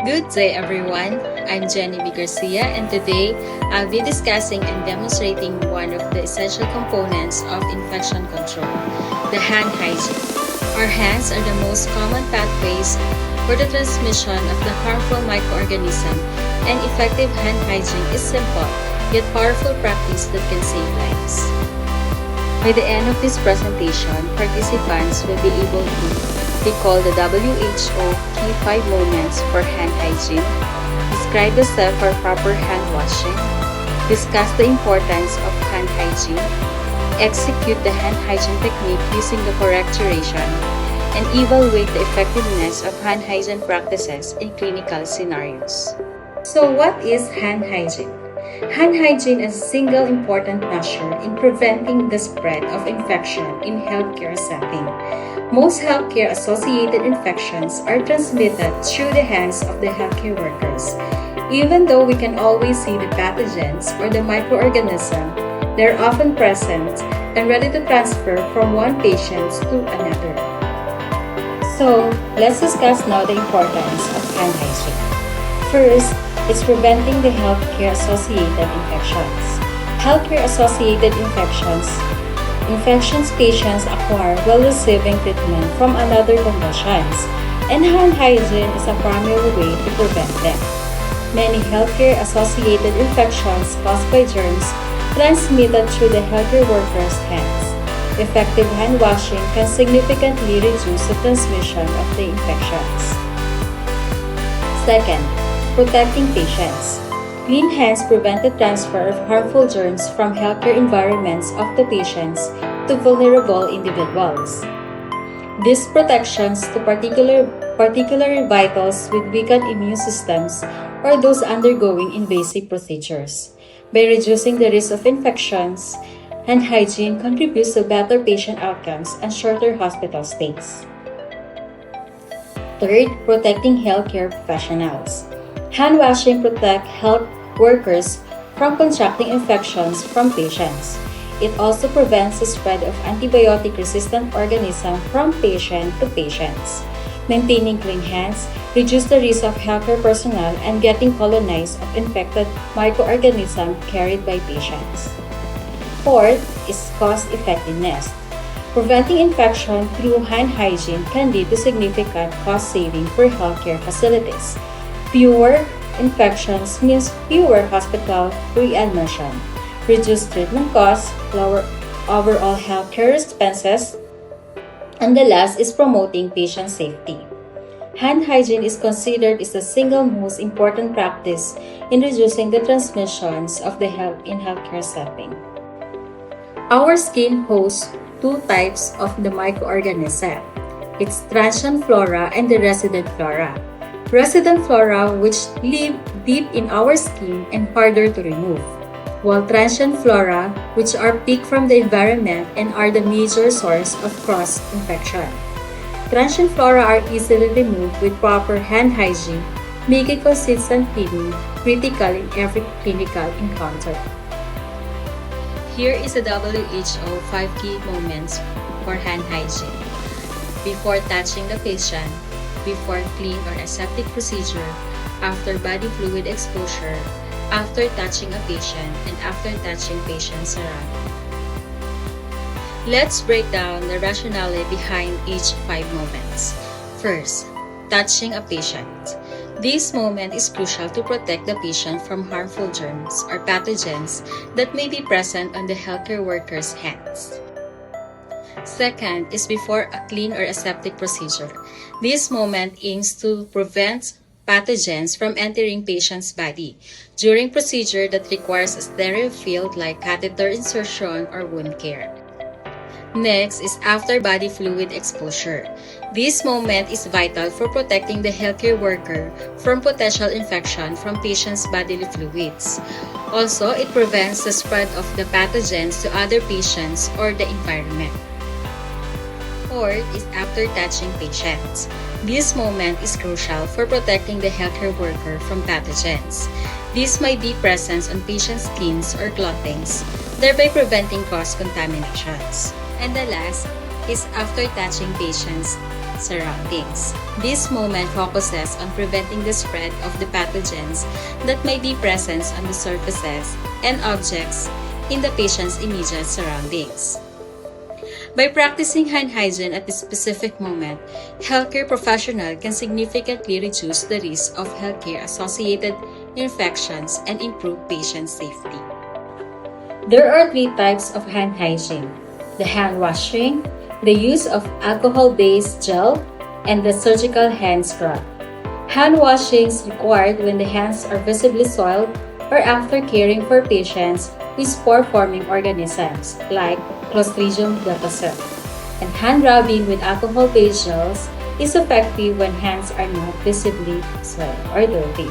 Good day everyone, I'm Jenny B. Garcia and today I'll be discussing and demonstrating one of the essential components of infection control, the hand hygiene. Our hands are the most common pathways for the transmission of the harmful microorganism, and effective hand hygiene is simple yet powerful practice that can save lives. By the end of this presentation, participants will be able to recall the WHO Key 5 Moments for Hand Hygiene, describe the step for proper hand washing, discuss the importance of hand hygiene, execute the hand hygiene technique using the correct duration, and evaluate the effectiveness of hand hygiene practices in clinical scenarios. So what is hand hygiene? Hand hygiene is a single important measure in preventing the spread of infection in healthcare setting. Most healthcare-associated infections are transmitted through the hands of the healthcare workers. Even though we can always see the pathogens or the microorganism, they are often present and ready to transfer from one patient to another. So, let's discuss now the importance of hand hygiene. First, it's preventing the healthcare-associated infections. Healthcare-associated infections patients acquire while receiving treatment from another conditions, and hand hygiene is a primary way to prevent them. Many healthcare-associated infections caused by germs transmitted through the healthcare workers' hands. Effective hand washing can significantly reduce the transmission of the infections. Second, protecting patients. Clean hands prevent the transfer of harmful germs from healthcare environments of the patients to vulnerable individuals. These protections to particularly vitals with weakened immune systems or those undergoing invasive procedures. By reducing the risk of infections, hand hygiene contributes to better patient outcomes and shorter hospital stays. Third, protecting healthcare professionals. Hand washing protects health workers from contracting infections from patients. It also prevents the spread of antibiotic-resistant organisms from patient to patients. Maintaining clean hands reduces the risk of healthcare personnel and getting colonized of infected microorganisms carried by patients. Fourth is cost-effectiveness. Preventing infection through hand hygiene can lead to significant cost saving for healthcare facilities. Fewer infections means fewer hospital readmission, reduced treatment costs, lower overall healthcare expenses, and the last is promoting patient safety. Hand hygiene is considered as the single most important practice in reducing the transmissions of the healthcare setting. Our skin hosts two types of the microorganism. It's transient flora and the resident flora. Resident flora which live deep in our skin and harder to remove, while transient flora which are picked from the environment and are the major source of cross-infection. Transient flora are easily removed with proper hand hygiene, making consistent cleaning critical in every clinical encounter. Here is the WHO 5 key moments for hand hygiene. Before touching the patient, before clean or aseptic procedure, after body fluid exposure, after touching a patient, and after touching patient surrounding. Let's break down the rationale behind each 5 moments. First, touching a patient. This moment is crucial to protect the patient from harmful germs or pathogens that may be present on the healthcare worker's hands. Second is before a clean or aseptic procedure. This moment aims to prevent pathogens from entering patient's body during procedure that requires a sterile field like catheter insertion or wound care. Next is after body fluid exposure. This moment is vital for protecting the healthcare worker from potential infection from patient's bodily fluids. Also, it prevents the spread of the pathogens to other patients or the environment. Fourth is after touching patients. This moment is crucial for protecting the healthcare worker from pathogens. This might be present on patient's skins or clothings, thereby preventing cross-contaminations. And the last is after touching patients. surroundings. This moment focuses on preventing the spread of the pathogens that may be present on the surfaces and objects in the patient's immediate surroundings. By practicing hand hygiene at this specific moment, healthcare professional can significantly reduce the risk of healthcare-associated infections and improve patient safety. There are three types of hand hygiene: the hand washing, the use of alcohol-based gel, and the surgical hand scrub. Hand washing is required when the hands are visibly soiled or after caring for patients with spore-forming organisms like Clostridium difficile. And hand rubbing with alcohol-based gels is effective when hands are not visibly soiled or dirty.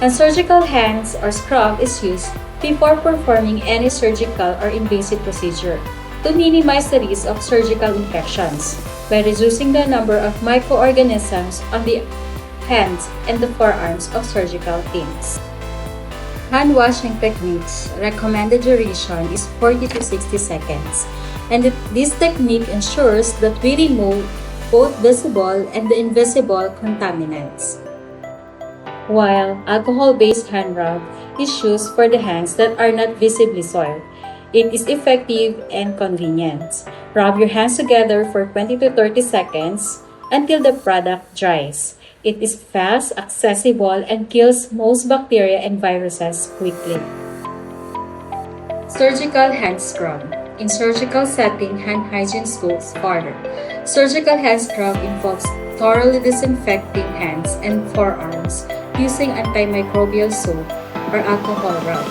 And surgical hands or scrub is used before performing any surgical or invasive procedure to minimize the risk of surgical infections by reducing the number of microorganisms on the hands and the forearms of surgical teams. Hand washing techniques recommended duration is 40 to 60 seconds, and this technique ensures that we remove both visible and the invisible contaminants. While alcohol-based hand rub is used for the hands that are not visibly soiled, it is effective and convenient. Rub your hands together for 20 to 30 seconds until the product dries. It is fast, accessible, and kills most bacteria and viruses quickly. Surgical hand scrub. In surgical setting, hand hygiene goes farther. Surgical hand scrub involves thoroughly disinfecting hands and forearms using antimicrobial soap or alcohol rub.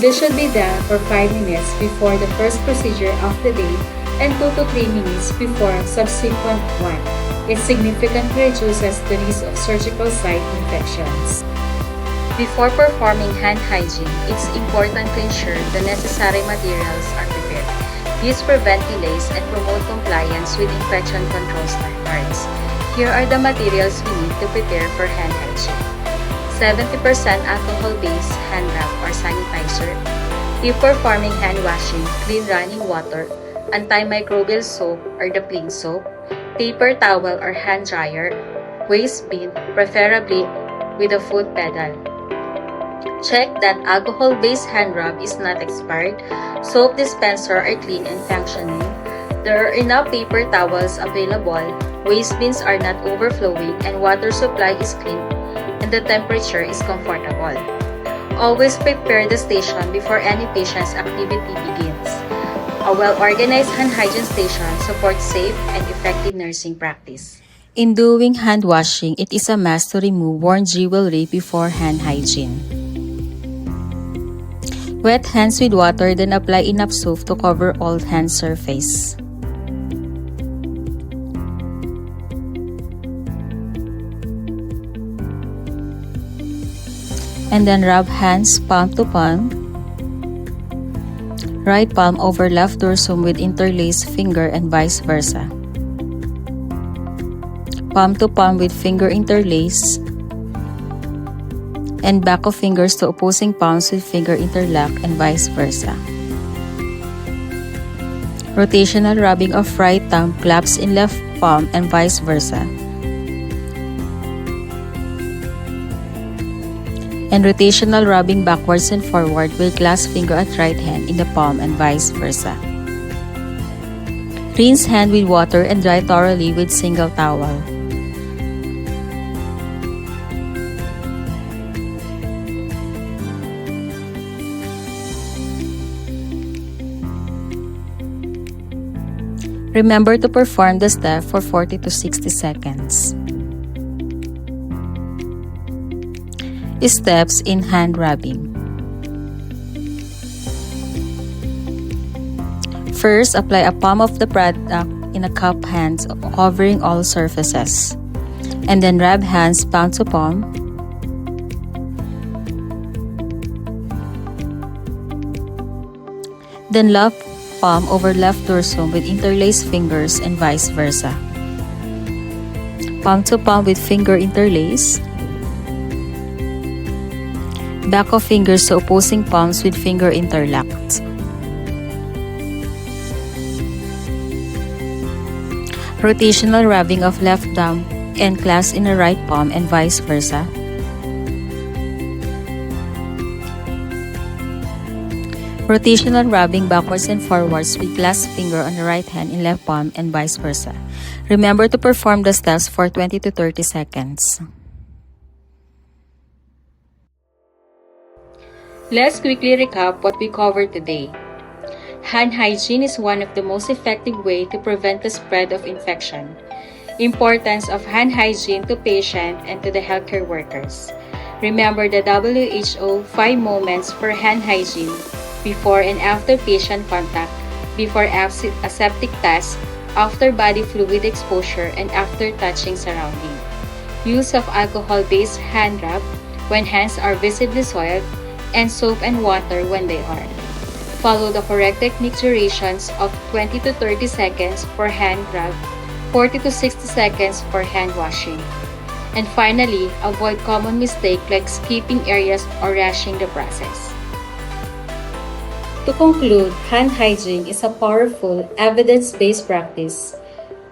This should be done for 5 minutes before the first procedure of the day and 2 to 3 minutes before subsequent one. It significantly reduces the risk of surgical site infections. Before performing hand hygiene, it's important to ensure the necessary materials are prepared. These prevent delays and promote compliance with infection control standards. Here are the materials we need to prepare for hand hygiene: 70% alcohol-based hand rub or sanitizer, if performing hand washing, clean running water, antimicrobial soap or the plain soap, paper towel or hand dryer, waste bin, preferably with a foot pedal. Check that alcohol-based hand rub is not expired, soap dispenser are clean and functioning, there are enough paper towels available, waste bins are not overflowing, and water supply is clean and the temperature is comfortable. Always prepare the station before any patient's activity begins. A well-organized hand hygiene station supports safe and effective nursing practice. In doing hand washing, it is a must to remove worn jewelry before hand hygiene. Wet hands with water, then apply enough soap to cover all hand surface. And then rub hands palm to palm. Right palm over left dorsum with interlaced finger and vice versa. Palm to palm with finger interlace. And back of fingers to opposing palms with finger interlock and vice versa. Rotational rubbing of right thumb claps in left palm and vice versa. And rotational rubbing backwards and forward with last finger at right hand in the palm and vice versa. Rinse hand with water and dry thoroughly with single towel. Remember to perform the step for 40 to 60 seconds. Steps in hand rubbing. First, apply a palm of the product in a cup hands, covering all surfaces. And then rub hands palm to palm. Then left palm over left dorsum with interlaced fingers and vice versa. Palm to palm with finger interlace. Back of fingers to opposing palms with finger interlocked. Rotational rubbing of left thumb and clasp in the right palm and vice versa. Rotational rubbing backwards and forwards with clasp finger on the right hand in left palm and vice versa. Remember to perform the steps for 20 to 30 seconds. Let's quickly recap what we covered today. Hand hygiene is one of the most effective ways to prevent the spread of infection. Importance of hand hygiene to patient and to the healthcare workers. Remember the WHO 5 moments for hand hygiene: before and after patient contact, before aseptic test, after body fluid exposure, and after touching surrounding. Use of alcohol-based hand rub when hands are visibly soiled, and soap and water when they are. Follow the correct technique durations of 20 to 30 seconds for hand rub, 40 to 60 seconds for hand washing. And finally, avoid common mistakes like skipping areas or rushing the process. To conclude, hand hygiene is a powerful, evidence-based practice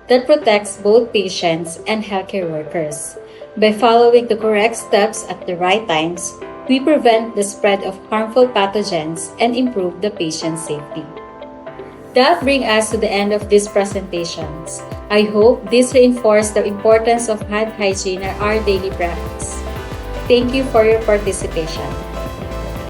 that protects both patients and healthcare workers. By following the correct steps at the right times, we prevent the spread of harmful pathogens and improve the patient's safety. That brings us to the end of these presentations. I hope this reinforced the importance of hand hygiene in our daily practice. Thank you for your participation.